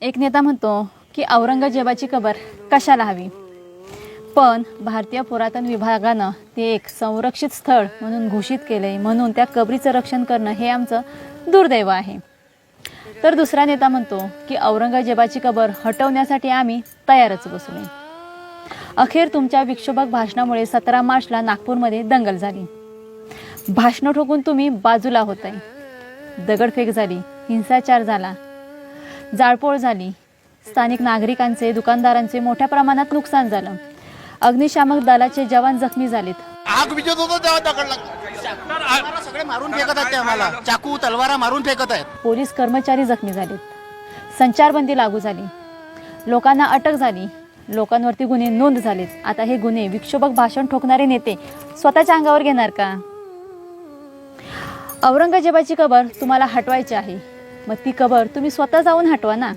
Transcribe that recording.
एक नेता म्हणतो की औरंगजेबाची कबर कशाला हवी, पण भारतीय पुरातन विभागानं ते एक संरक्षित स्थळ म्हणून घोषित केले, म्हणून त्या कबरीचं रक्षण करणं हे आमचं दुर्दैव आहे. तर दुसरा नेता म्हणतो की औरंगजेबाची कबर हटवण्यासाठी आम्ही तयारच बसलोय. अखेर तुमच्या विक्षोभक भाषणामुळे 17 मार्चला नागपूरमध्ये दंगल झाली. भाषणं ठोकून तुम्ही बाजूला होताय. दगडफेक झाली, हिंसाचार झाला, जाळपोळ झाली, स्थानिक नागरिकांचे, दुकानदारांचे मोठ्या प्रमाणात नुकसान झालं. अग्निशामक दलाचे जवान जखमी झालेत. आग विजत होतो तेव्हा दगड लागला. सगळे मारून फेकत आहेत, ते आम्हाला चाकू तलवारा मारून फेकत आहेत. पोलीस कर्मचारी जखमी झालेत. संचारबंदी लागू झाली, लोकांना अटक झाली, लोकांवरती गुन्हे नोंद झालेत. आता हे गुन्हे विक्षोभक भाषण ठोकणारे नेते स्वतःच्या अंगावर घेणार का? औरंगजेबाची कबर तुम्हाला हटवायची आहे, मग ती कबर तुम्ही स्वतः जाऊन हटवा ना.